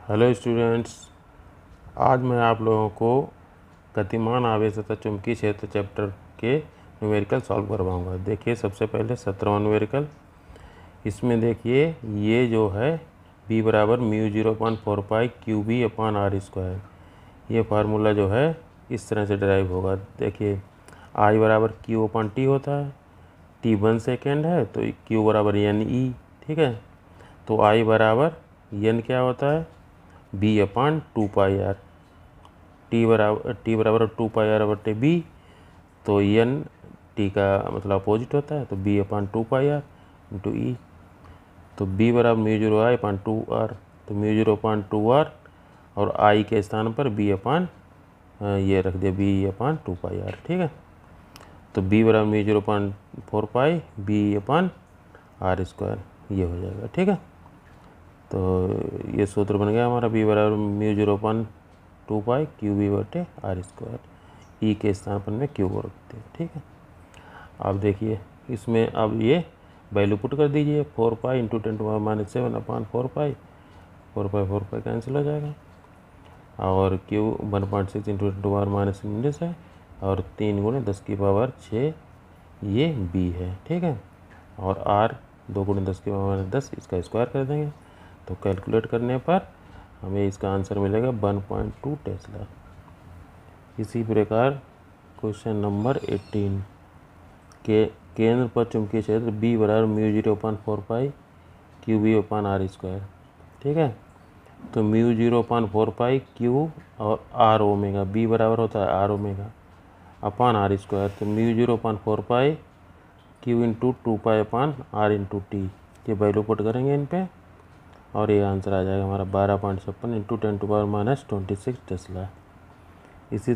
Hello students, आज मैं आप लोगों को गतिमान आवेश तथा चुंबकीय क्षेत्र चैप्टर के न्यूमेरिकल सॉल्व करवाऊंगा। देखिए, सबसे पहले 17वां न्यूमेरिकल। इसमें देखिए, ये जो है b बराबर μ0.4 q b upon r square, ये फार्मूला जो है इस तरह से ड्राइव होगा। देखिए, I बराबर क्यू अपान टी होता है, t 1 सेकेंड है तो q बराबर एन ई। ठीक है, तो I बराबर n क्या होता है, b अपान 2πr। टी बराबर 2πr बटे b, तो n t का मतलब अपोजिट होता है, तो b अपान 2πr इंटू ई। तो b बराबर μ0 I अपान 2r, तो μ0 अपान 2r और I के स्थान पर b अपान ये रख दिया, b अपान 2πr। ठीक है, तो b बराबर μ0 अपान 4π b अपान आर स्क्वायर, ये हो जाएगा। ठीक है, तो ये सूत्र बन गया हमारा, b बराबर μ0 अपान 2π क्यू बी बटे आर स्क्वायर। ई के स्थान पर में क्यू को रखते हैं। ठीक है, अब देखिए, इसमें अब ये वैल्यू पुट कर दीजिए। 4π इंटू 10⁻⁷ अपान 4π, 4π कैंसिल हो जाएगा, और क्यू 1.6 इंटू 10⁻⁻⁰ है, और 3 गुणे 10⁻6 ये b है। ठीक है, और r 2 गुणे 10⁻10 इसका स्क्वायर कर देंगे, तो कैलकुलेट करने पर हमें इसका आंसर मिलेगा 1.2 टेस्ला। इसी प्रकार क्वेश्चन नंबर 18 के केंद्र पर चुंबकीय क्षेत्र b बराबर μ0 upon 4π q b upon r square. ठीक है, तो μ0 अपान 4π क्यू और आर ओमेगा, b बराबर होता है r omega upon r square, तो μ0 upon 4π q into 2π upon r into t, ये वैल्यू पुट करेंगे इन पे, और ये आंसर आ जाएगा हमारा 12.56 इंटू 10⁻26 टेस्ला। इसी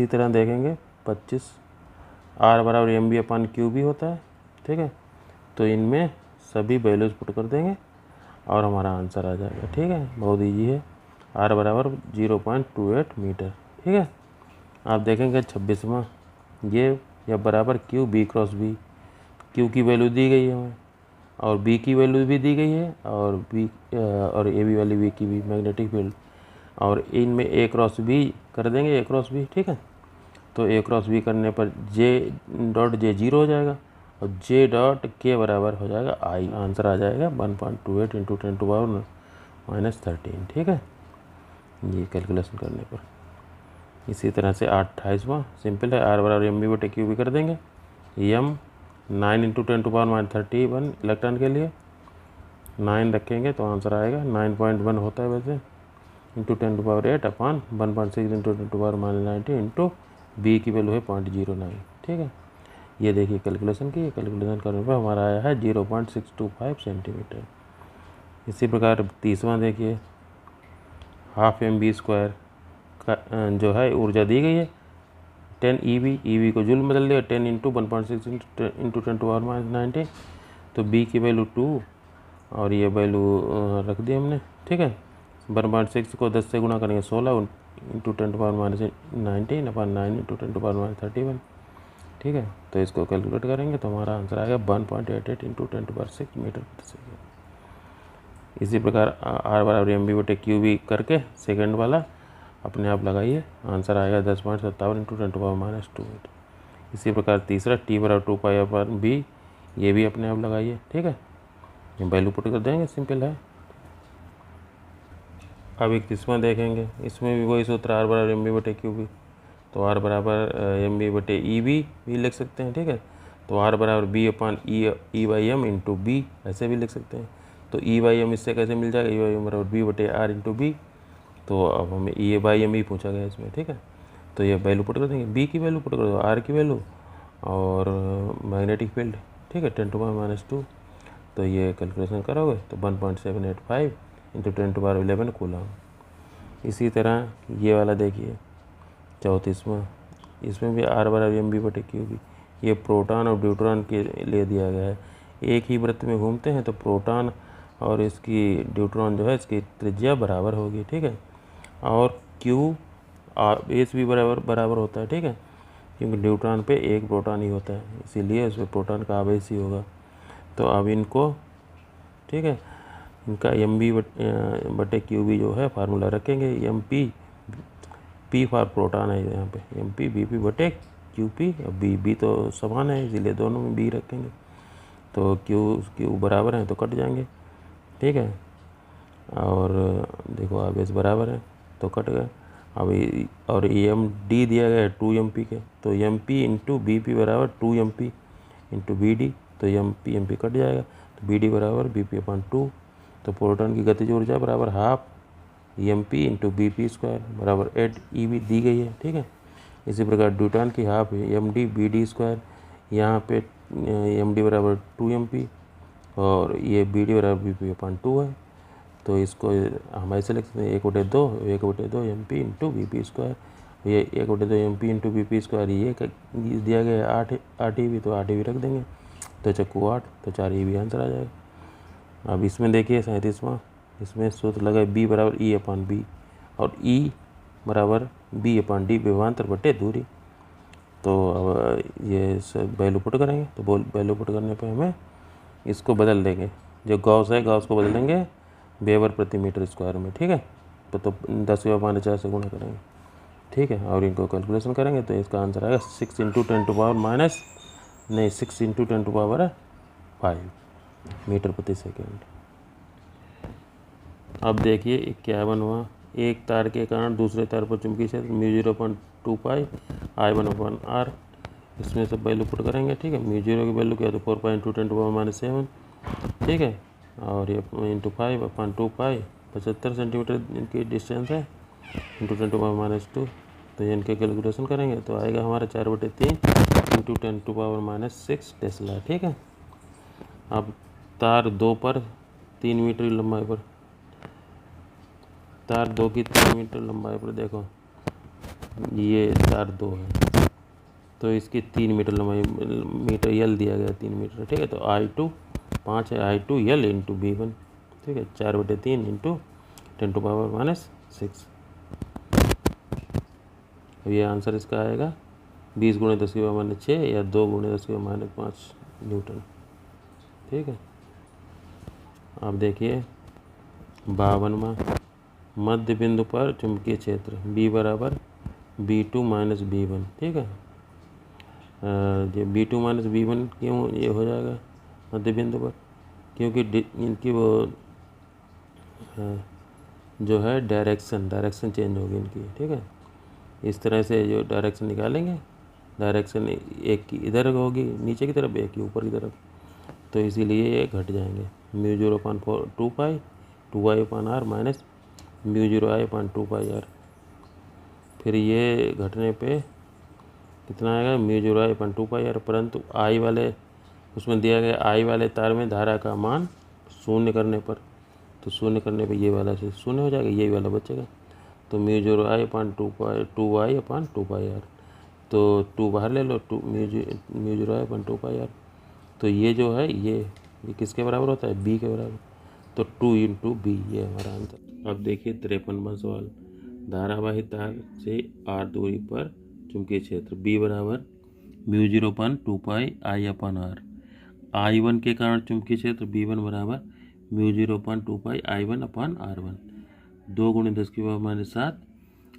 तरह देखेंगे 25, आर बराबर M B upon Q B होता है। ठीक है, तो इनमें सभी वैल्यूज पुट कर देंगे और हमारा आंसर आ जाएगा। ठीक है, बहुत ईजी है। आर बराबर 0.28 मीटर। ठीक है, आप देखेंगे 26वां, ये बराबर Q B cross B, Q की वैल्यू दी गई है हमें, और बी की वैल्यू भी दी गई है, और ए बी वाली बी की भी मैग्नेटिक फील्ड, और इनमें ए क्रॉस बी कर देंगे, ए क्रॉस बी। ठीक है, तो ए क्रॉस बी करने पर जे डॉट जे 0 हो जाएगा, और जे डॉट के बराबर हो जाएगा आई। आंसर आ जाएगा 1.28 इंटू 10⁻⁻13। ठीक है, ये कैलकुलेशन करने पर। इसी तरह से 28वां सिंपल है, आर बराबर एम बी बटे क्यू बी कर देंगे। एम 9 इंटू 10⁻31 इलेक्ट्रॉन के लिए 9 रखेंगे तो आंसर आएगा 9.1 होता है वैसे, इंटू 10⁸ अपान 1.6 इंटू 10⁻90 इंटू बी की वैल्यू है 0.09। ठीक है, ये देखिए कैलकुलेशन की, कैलकुलेशन करने पर हमारा आया है 0.625 सेंटीमीटर। इसी प्रकार 30वां देखिए, हाफ एम बी स्क्वायर का जो है ऊर्जा दी गई है 10 ईवी को जूल में बदल दिया, 10 इंटू 1.6 इंटू 10⁻90, तो बी की वैल्यू 2 और ये वैल्यू रख दी हमने। ठीक है, 1.6 को 10 से गुणा करेंगे 16 इंटू 10⁻90 अपान 9 इंटू 10⁻31। ठीक है, तो इसको कैलकुलेट करेंगे तो हमारा आंसर आएगा 1.88 इंटू 10⁻6 मीटर प्रति सेकेंड। इसी प्रकार आर बराबर एम बी बटे क्यू बी करके सेकेंड वाला अपने आप लगाइए, आंसर आएगा 10.57 इंटू 10⁻²। इसी प्रकार तीसरा टी बराबर 2π अपान बी, ये भी अपने आप लगाइए। ठीक है, ये वैल्यू पुट कर देंगे, सिंपल है। अब 31वां देखेंगे, इसमें भी वही सूत्र, आर बराबर एम बी बटे क्यू बी, तो आर बराबर एम बी बटे ई बी भी लिख सकते हैं। ठीक है, तो आर बराबर B upon E by M into B, ऐसे भी लिख सकते हैं। तो ई बाई एम इससे कैसे मिल जाएगा, ई बाई एम बराबर बी बटे आर इंटू बी, तो अब हमें ई बाई एम ही पूछा गया इसमें। ठीक है, तो ये वैल्यू पुट कर देंगे, बी की वैल्यू पुट कर दो, आर की वैल्यू और मैग्नेटिक फील्ड। ठीक है, 10⁻², तो ये कैलकुलेशन करोगे तो 1.785 इंटू 10⁻11 कूलम। इसी तरह ये वाला देखिए 34वां, इसमें भी आर बराबर एम बी बटे क्यू बी, ये प्रोटॉन और ड्यूट्रॉन के लिए दिया गया है। एक ही वृत्त में घूमते हैं तो प्रोटॉन और इसकी ड्यूट्रॉन जो है इसकी त्रिज्या बराबर होगी। ठीक है, और क्यू एस भी बराबर होता है। ठीक है, क्योंकि न्यूट्रॉन पे एक प्रोटॉन ही होता है, इसीलिए उसमें प्रोटॉन का आवेश ही होगा। तो अब इनको, ठीक है, इनका एम बी बटे क्यू बी जो है फार्मूला रखेंगे। एम पी फॉर प्रोटॉन है यहाँ पे, एम पी बी पी बटे क्यू पी। अब बी तो समान है इसीलिए दोनों में बी रखेंगे, तो क्यू बराबर है तो कट जाएंगे, ठीक है। और देखो आवेश बराबर है तो कट गए। अब और एम डी दिया गया है 2 MP के, तो M P into B P बराबर 2 MP इंटू बी डी, तो एम पी कट जाएगा, तो बी डी बराबर बी पी अपॉन 2। तो प्रोटॉन की गतिज ऊर्जा बराबर half M P into B P square बराबर 8 EV दी गई है, ठीक है। इसी प्रकार ड्यूटॉन की half M D B D square, यहाँ पे एम डी बराबर 2 MP और ये बी डी बराबर बी पी अपॉन 2 है। तो इसको हम ऐसे लिख सकते हैं 1/2 M P into B P square. ये 1/2 M P into B P square ये दिया गया है 8 EV, तो 8 EV रख देंगे, तो चक्कू 8, तो 4 EV आंसर आ जाएगा। अब इसमें देखिए 37वां, इसमें सूत्र लगा बी बराबर ई अपॉन बी और ई बराबर बी अपॉन डी विभवांतर बटे दूरी। तो अब ये सब वैल्यू पुट करेंगे, तो वैल्यू पुट करने पे हमें इसको बदल देंगे, जो गॉस है गॉस को बदल देंगे वेबर प्रति मीटर स्क्वायर में, ठीक है। तो 10⁻⁴ से गुणा करेंगे, ठीक है, और इनको कैलकुलेशन करेंगे तो इसका आंसर आएगा 6 × 10⁻⁵ मीटर प्रति सेकेंड। अब देखिए 51वां, एक तार के कारण दूसरे तार पर चुंबकीय क्षेत्र μ0/2 पाई I1/r। इसमें सब वैल्यू पुट करेंगे, ठीक है। μ0 की वैल्यू क्या है तो 4.2 × 10⁻⁷, ठीक है, और ये इंटू 5/2 पाई 75 सेंटीमीटर इनकी डिस्टेंस है इंटू 10⁻⁻2। तो ये इनके कैलकुलेशन करेंगे तो आएगा हमारा 4/3 इंटू 10⁻⁶ टेस्ला, ठीक है। अब तार 2 पर 3 मीटर लंबाई पर, तार 2 की 3 मीटर लंबाई पर देखो ये तार 2 है, तो इसकी 3 मीटर लंबाई, मीटर यल दिया गया 3 मीटर, ठीक है। तो I2 5 है, I2 यल इंटू B1, ठीक है, 4/3 इंटू 10⁻⁶। अब ये आंसर इसका आएगा 20 × 10⁻⁶ या 2 × 10⁻⁵ न्यूटन, ठीक है। अब देखिए 52वां, मध्य बिंदु पर चुंबकीय क्षेत्र B बराबर B2 - B1, ठीक है। ये B2 - B1 क्यों ये हो जाएगा मध्य बिंदु पर, क्योंकि इनकी वो जो है डायरेक्शन चेंज होगी इनकी, ठीक है। इस तरह से जो डायरेक्शन निकालेंगे, डायरेक्शन एक की इधर होगी नीचे की तरफ, एक की ऊपर की तरफ, तो इसीलिए ये घट जाएंगे। μ0/2 पाई 2I/r माइनस μ0I/2 पाई r। फिर ये घटने पे कितना आएगा μ0I/2 पाई r, परंतु I वाले उसमें दिया गया I वाले तार में धारा का मान 0 करने पर, तो 0 करने पे ये वाला से 0 हो जाएगा, यही वाला बचेगा। तो μ0I/2 पाई r, तो 2 बाहर ले लो, μ0I/2 पाई r, तो ये जो है ये किसके बराबर होता है B के बराबर, तो 2 × B, ये हमारा आंसर। अब देखिए 53वां सवाल, धारावाही तार से r दूरी पर चुंबकीय क्षेत्र B बराबर μ0/2 पाई I/r। I1 के कारण चुंबकीय क्षेत्र B1 बराबर μ0/2 पाई I1/r1, 2 × 10⁻⁷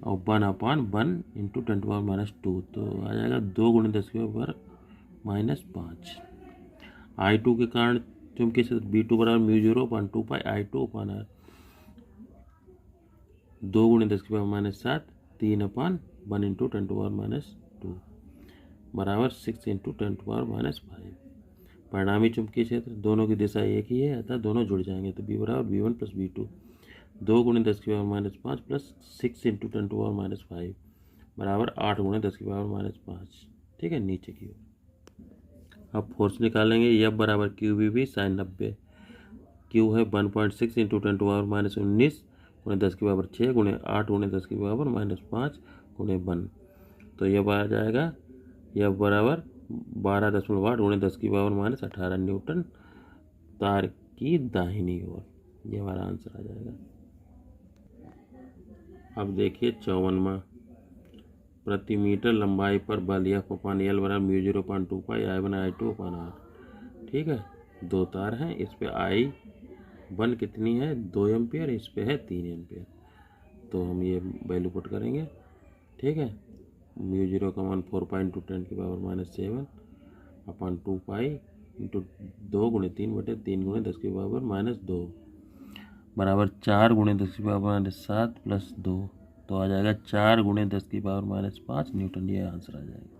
और 1/1 इंटू 10⁻⁻2, तो आ जाएगा 2 × 10⁻⁻5। I2 के कारण चुंबकीय क्षेत्र B2 बराबर μ0/2 पाई I2/r, 2 × 10⁻⁷ 3/1 इंटू 10⁻⁻2 बराबर 6 इंटू 10⁻⁵। परिणामी चुंबकीय क्षेत्र दोनों की दिशा एक ही है, अतः दोनों जुड़ जाएंगे, तो B बराबर B1 + B2, 2 × 10⁻⁵ प्लस 6 इंटू 10⁻⁵ बराबर 8 × 10⁻⁵, ठीक है, नीचे की ओर। अब फोर्स निकालेंगे, F बराबर QBB sin 90, Q है 1.6 इंटू 10⁻⁻19 × 10⁻6 × 8 × 10⁻⁻5 × 1, तो यह आ जाएगा F बराबर 12.8 × 10⁻⁻18 न्यूटन तार की दाहिनी ओर, ये हमारा आंसर आ जाएगा। अब देखिए 54वां, प्रति मीटर लंबाई पर बल F/L बराबर μ0/2 पाई I1 I2/r, ठीक है। 2 तार हैं, इस पे I वन कितनी है 2 एम्पियर, इस पे है 3 एम्पियर। तो हम ये वैल्यू पुट करेंगे, ठीक है। म्यू जीरो का मान 4.2 × 10⁻⁷ अपॉन 2 इंटू 2 × 3/3 × 10⁻⁻2 बराबर 4 × 10⁻⁷ प्लस 2, तो आ जाएगा 4 × 10⁻⁵ न्यूटन। ये आंसर आ जाएगा।